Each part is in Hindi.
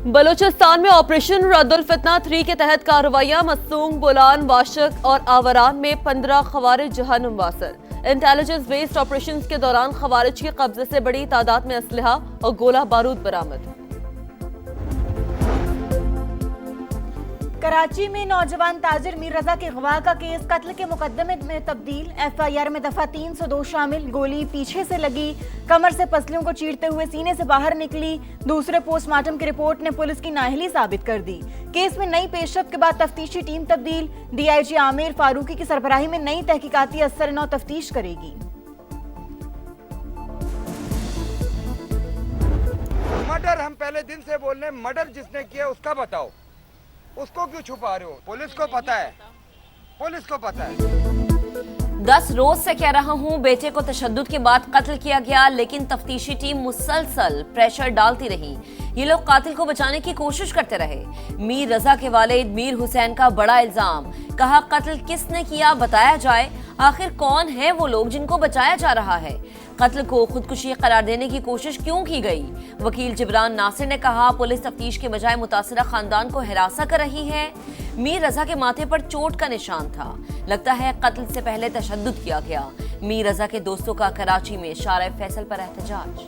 बलूचिस्तान में ऑपरेशन रद्दुल फितना 3 के तहत कार्रवाइयां मसूंग, बोलान, वाशक और आवारान में 15 खवारिज जहन्नुम वासिल। इंटेलिजेंस बेस्ड ऑपरेशंस के दौरान खवारिज के कब्जे से बड़ी तादाद में असलहा और गोला बारूद बरामद। कराची में नौजवान ताजिर मीर रजा के अगवा का केस कत्ल के मुकदमे में तब्दील। FIR में दफा 302 शामिल। गोली पीछे से लगी, कमर से पसलियों को चीरते हुए सीने से बाहर निकली। दूसरे पोस्टमार्टम की रिपोर्ट ने पुलिस की नाअहली साबित कर दी। केस में नई पेशरफ्त के बाद तफ्तीशी टीम तब्दील। DIG आमिर फारूकी की सरबराही में नई तहकीकाती असर नौ तफ्तीश करेगी। मर्डर हम पहले दिन से बोल रहे हैं, मर्डर जिसने किया उसका बताओ, उसको क्यों छुपा रहे हो? पुलिस को पता है, पुलिस को पता है। 10 रोज से कह रहा हूं, बेटे को तशद्दुद के बाद कत्ल किया गया, लेकिन तफ्तीशी टीम मुसलसल प्रेशर डालती रही। ये लोग कातिल को बचाने की कोशिश करते रहे। मीर रजा के वालिद मीर हुसैन का बड़ा इल्जाम, कहा कत्ल किसने किया बताया जाए। आखिर कौन है वो लोग जिनको बचाया जा रहा है? कत्ल को खुदकुशी करार देने की कोशिश क्यों की गई? वकील जिब्रान नासिर ने कहा पुलिस तफ्तीश के बजाय मुतासिरा खानदान को हिरासा कर रही है। मीर रजा के माथे पर चोट का निशान था, लगता है कत्ल से पहले तशद्दुद किया गया। मीर रजा के दोस्तों का कराची में शारा फैसल पर एहतजाज।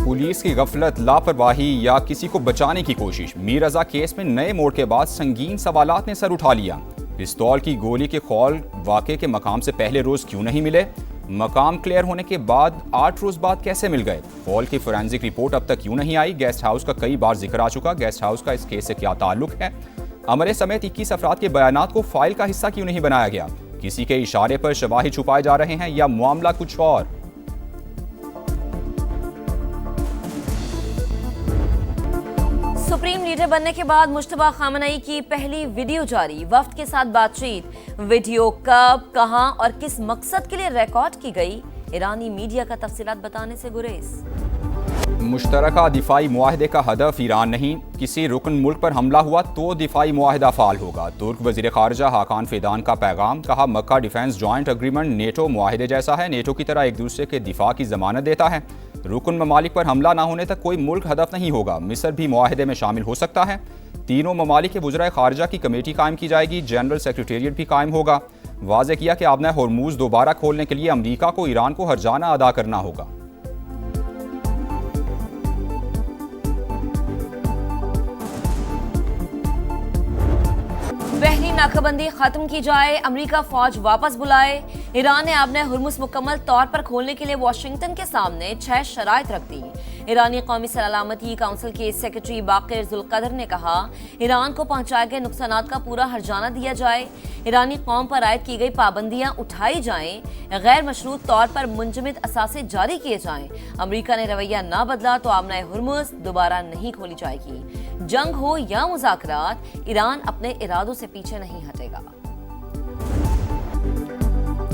पुलिस की गफलत, लापरवाही या किसी को बचाने की कोशिश। मीर रजा केस में नए मोड़ के बाद संगीन सवालात ने सर उठा लिया। पिस्तौल की गोली के खौल वाक़े के मकाम से पहले रोज क्यों नहीं मिले? मकाम क्लियर होने के बाद 8 रोज बाद कैसे मिल गए? खौल की फोरेंसिक रिपोर्ट अब तक क्यों नहीं आई? गेस्ट हाउस का कई बार जिक्र आ चुका, गेस्ट हाउस का इस केस से क्या ताल्लुक है? अमरे समेत 21 अफराद के बयानात को फाइल का हिस्सा क्यों नहीं बनाया गया? किसी के इशारे पर शवाहिद छुपाए जा रहे हैं या मामला कुछ और? सुप्रीम लीडर बनने के बाद मुश्तबा खामनई की पहली वीडियो जारी। वफ्द के साथ बातचीत। वीडियो कब, कहां और किस मकसद के लिए रिकॉर्ड की गई? ईरानी मीडिया का तफसीलात बताने से गुरेज। मुश्तरका दिफाई मुआहदे का हदफ ईरान नहीं, किसी रुकन मुल्क पर हमला हुआ तो दिफाई मुआहदा फाल होगा। तुर्क वजीर खारजा हाकान फिदान का पैगाम, कहा मक्का डिफेंस जॉइंट एग्रीमेंट नेटो मुआहदे जैसा है, नेटो की तरह एक दूसरे के दिफा की जमानत देता है। रुकन ममालिक पर हमला ना होने तक कोई मुल्क हदफ नहीं होगा। मिस्र भी मुआहदे में शामिल हो सकता है। तीनों ममालिक के वज़राए खारजा की कमेटी कायम की जाएगी, जनरल सेक्रेटेरिएट भी कायम होगा। वाज़े किया कि आबना होर्मुज दोबारा खोलने के लिए अमरीका को ईरान को हर्जाना अदा करना होगा। बहरी नाकाबंदी खत्म की जाए, अमेरिका फौज वापस बुलाए। ईरान ने आबना हुर्मुज़ मुकम्मल तौर पर खोलने के लिए वाशिंगटन के सामने 6 शराइत रख दी। ईरानी कौमी सलामती काउंसिल के सेक्रेटरी बाकिर जुल्कदर ने कहा ईरान को पहुंचाए गए नुकसानात का पूरा हर्जाना दिया जाए, ईरानी कौम पर आयद की गई पाबंदियां उठाई जाएं, गैर मशरूत तौर पर मुंजमद असासे जारी किए जाएं। अमेरिका ने रवैया ना बदला तो आबना हुर्मुज़ दोबारा नहीं खोली जाएगी। जंग हो या मुज़ाकरात, ईरान अपने इरादों से पीछे नहीं हटेगा।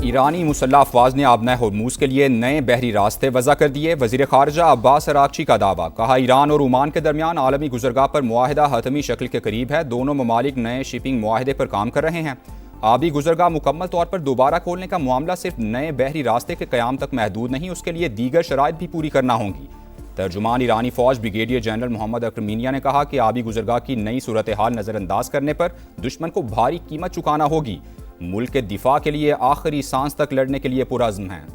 ईरानी मुसल्लह अफवाज ने आबना होर्मुज़ के लिए नए बहरी रास्ते वज़ा कर दिए। वज़ीर ख़ारजा अब्बास अरागची का दावा, कहा ईरान और ओमान के दरमियान आलमी गुज़रगाह पर मुआहदा हतमी शक्ल के करीब है। दोनों ममालिक नए शिपिंग मुआहदे पर काम कर रहे हैं। आबी गुज़रगाह मुकम्मल तौर पर दोबारा खोलने का मामला सिर्फ नए बहरी रास्ते के क़याम तक महदूद नहीं, उसके लिए दीगर शराइत भी पूरी करना होंगी। तर्जुमान ईरानी फ़ौज ब्रिगेडियर जनरल मोहम्मद अकरमीनिया ने कहा कि आबी गुज़रगाह की नई सूरत हाल नज़रअंदाज करने पर दुश्मन को भारी कीमत चुकाना होगी। मुल्क के दिफा के लिए आखिरी सांस तक लड़ने के लिए पुरअज़्म हैं।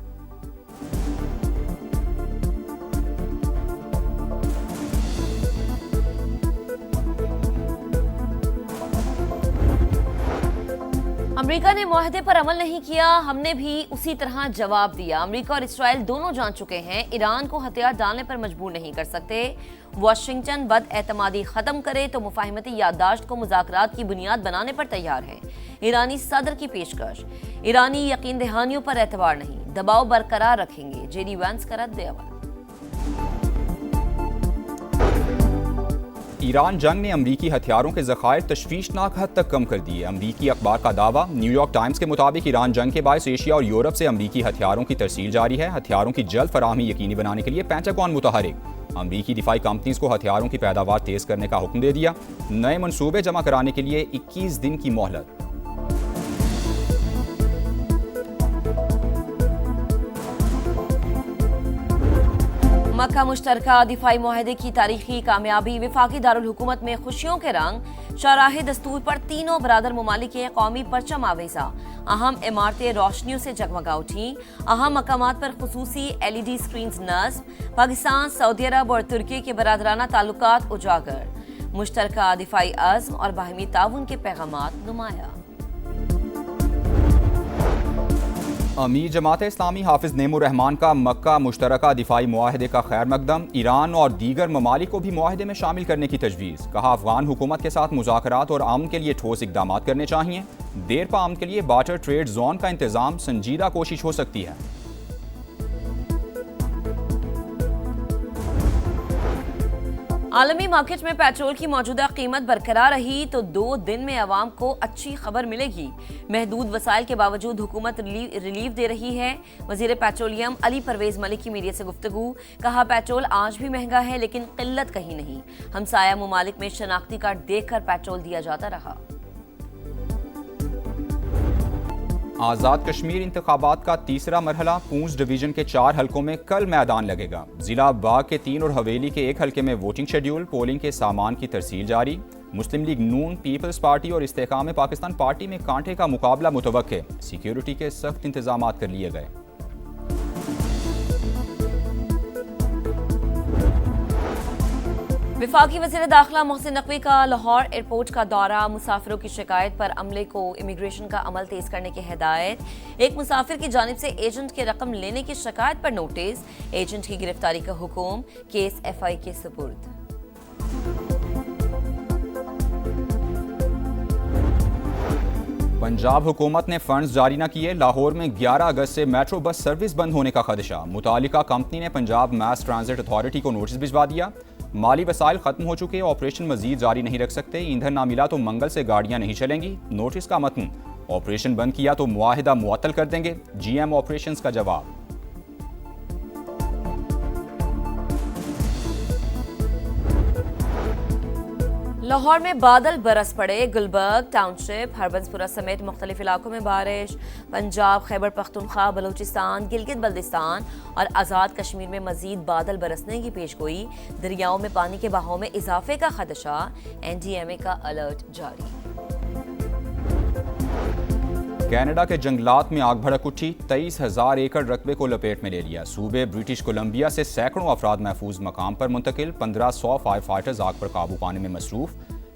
अमेरिका ने मुआहदे पर अमल नहीं किया, हमने भी उसी तरह जवाब दिया। अमेरिका और इसराइल दोनों जान चुके हैं ईरान को हथियार डालने पर मजबूर नहीं कर सकते। वाशिंगटन बदएतमादी खत्म करे तो मुफाहिमती याददाश्त को मुज़ाकरात की बुनियाद बनाने पर तैयार है। ईरानी सदर की पेशकश, ईरानी यकीन दहानियों पर एतबार नहीं, दबाव बरकरार रखेंगे। JD वैंस का रद्द-ए-अमल। ईरान जंग ने अमरीकी हथियारों के ज़खायर तशवीशनाक हद तक कम कर दिए। अमरीकी अखबार का दावा, न्यूयॉर्क टाइम्स के मुताबिक ईरान जंग के बायस एशिया और यूरोप से अमरीकी हथियारों की तरसील जारी है। हथियारों की जल्द फराहमी यकीनी बनाने के लिए पेंटागन मुतहरिक। अमरीकी दिफाई कंपनीज को हथियारों की पैदावार तेज करने का हुक्म दे दिया। नए मनसूबे जमा कराने के लिए 21 दिन की मोहलत। मक्का मुश्तरका दिफाई मुआहदे की तारीखी कामयाबी, विफाकी दारुल हुकूमत में खुशियों के रंग, शाहराह दस्तूर पर तीनों बरादर ममालिक के कौमी परचम आवेजा, अहम इमारतें रोशनियों से जगमगा उठी, अहम मकामात पर खुसूसी LED स्क्रीन नस्ब, पाकिस्तान, सऊदी अरब और तुर्की के बरादराना ताल्लुकात उजागर, मुश्तरका दिफाई अज़्म और बाहमी ताउन के पैगामात नुमाया। अमीर जमात इस्लामी हाफिज नेमुर रहमान का मक्का मुश्तरका दिफाई मुआहदे का खैर मकदम, ईरान और दीगर ममालिक को भी मुआहदे में शामिल करने की तजवीज़। कहा अफगान हुकूमत के साथ मुज़ाकरात और अमन के लिए ठोस इक़दाम करने चाहिए। देर पा अमन के लिए बार्टर ट्रेड जोन का इंतज़ाम संजीदा कोशिश हो सकती है। आलमी मार्केट में पेट्रोल की मौजूदा कीमत बरकरार रही तो 2 दिन में आवाम को अच्छी खबर मिलेगी। महदूद वसाइल के बावजूद हुकूमत रिलीफ दे रही है। वजीर पेट्रोलियम अली परवेज मलिक की मीडिया से गुफ्तगू, कहा पेट्रोल आज भी महंगा है लेकिन किल्लत कहीं नहीं। हमसाया ममालिक में शनाख्ती कार्ड देखकर पेट्रोल दिया जाता रहा। आज़ाद कश्मीर इंतखाबात का तीसरा मरहला पूंछ डिवीजन के 4 हलकों में कल मैदान लगेगा। जिला बाग के 3 और हवेली के 1 हलके में वोटिंग शेड्यूल, पोलिंग के सामान की तरसील जारी। मुस्लिम लीग नून, पीपल्स पार्टी और इस्तेकाम पाकिस्तान पार्टी में कांटे का मुकाबला मुतवक्के। सिक्योरिटी के सख्त इंतजाम कर लिए गए। विफाकी वज़ीर दाखिला मोहसिन नकवी का लाहौर एयरपोर्ट का दौरा, मुसाफिरों की शिकायत पर अमले को इमिग्रेशन का अमल तेज करने की हिदायत। एक मुसाफिर की जानिब से एजेंट के रकम लेने की शिकायत पर नोटिस, एजेंट की गिरफ्तारी का हुक्म, केस FI के सुपुर्द। पंजाब हुकूमत ने फंड्स जारी न किए, लाहौर में 11 अगस्त से मेट्रो बस सर्विस बंद होने का खदशा। मुतालिका कंपनी ने पंजाब मैस ट्रांजिट अथॉरिटी को नोटिस भिजवा दिया। माली वसाइल खत्म हो चुके, ऑपरेशन मजीद जारी नहीं रख सकते। ईंधन ना मिला तो मंगल से गाड़ियां नहीं चलेंगी। नोटिस का मतन, ऑपरेशन बंद किया तो मुआहिदा मुअत्तल कर देंगे। GM ऑपरेशंस का जवाब। लाहौर में बादल बरस पड़े, गुलबर्ग टाउनशिप, हरबंसपुरा समेत मुख्तलिफ इलाकों में बारिश। पंजाब, खैबर पख्तूनख्वा, बलूचिस्तान, गिलगित बल्तिस्तान और आज़ाद कश्मीर में मजीद बादल बरसने की पेशगोई। दरियाओं में पानी के बहाव में इजाफे का खदशा, NDMA का अलर्ट जारी। कनाडा के जंगलात में आग भड़क उठी, 23,000 एकड़ रकबे को लपेट में ले लिया। सूबे ब्रिटिश कोलंबिया से सैकड़ों अफराद महफूज मकाम पर मुंतकिल, 1500 फायर फाइटर्स आग पर काबू पाने में मसरूफ।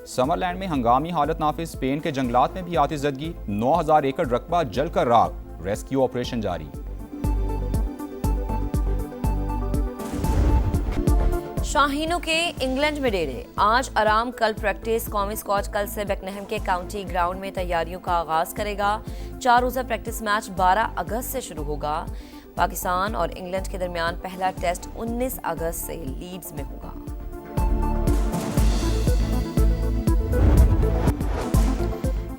समरलैंड में हंगामी हालत नाफिज, स्पेन के जंगलात में भी आतिशज़दगी, 9,000 एकड़ रकबा जलकर राख, रेस्क्यू ऑपरेशन जारी। शाहीनों के इंग्लैंड में डेरे, आज आराम कल प्रैक्टिस। कौमी स्क्वाड कल से बेकनहम के काउंटी ग्राउंड में तैयारियों का आगाज करेगा। 4 रोज़ा प्रैक्टिस मैच 12 अगस्त से शुरू होगा। पाकिस्तान और इंग्लैंड के दरमियान पहला टेस्ट 19 अगस्त से लीड्स में होगा।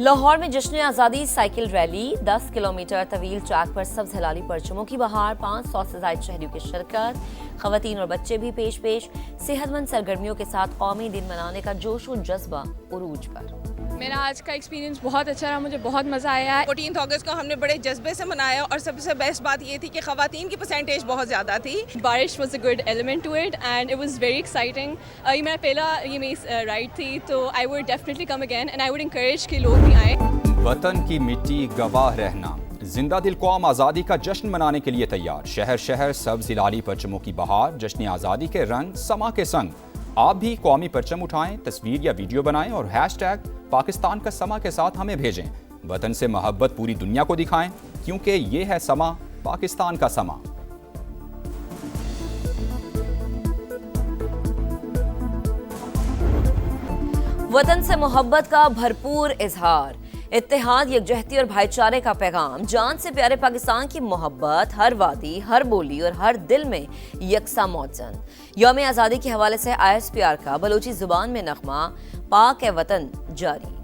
लाहौर में जश्न आज़ादी साइकिल रैली, 10 किलोमीटर तवील ट्रैक पर सब्ज हलाली परचमों की बहार, 500 से ज़ायद शहरियों की शिरकत। खवातीन और बच्चे भी पेश सेहतमंद सरगर्मियों के साथ कौमी दिन मनाने का जोश और जज्बा उरूज पर। मेरा आज का एक्सपीरियंस बहुत अच्छा रहा, मुझे बहुत मज़ा आया है। 14 अगस्त को हमने बड़े जज्बे से मनाया और सबसे बेस्ट बात ये थी कि ख़वातीन की परसेंटेज बहुत ज़्यादा थी। बारिश was a good element to it and it was very exciting. ये मेरा पहला मेरी राइड थी, तो I would definitely come again and I would encourage कि लोग भी आए। वतन की मिट्टी गवाह रहना, जिंदा दिल कौम आज़ादी का जश्न मनाने के लिए तैयार। शहर शहर सब्ज हिलाली परचमों की बहार, जश्न आज़ादी के रंग समा के संग। आप भी कौमी परचम उठाएं, तस्वीर या वीडियो बनाएं और हैशटैग पाकिस्तान का समा के साथ हमें भेजें। वतन से मोहब्बत पूरी दुनिया को दिखाएं, क्योंकि ये है समा, पाकिस्तान का समा। वतन से मोहब्बत का भरपूर इजहार, इत्तेहाद, यकजहती और भाईचारे का पैगाम। जान से प्यारे पाकिस्तान की मोहब्बत हर वादी, हर बोली और हर दिल में यकसा मौजन। यौम आज़ादी के हवाले से ISPR का बलूची जुबान में नगमा पाक ए वतन जारी।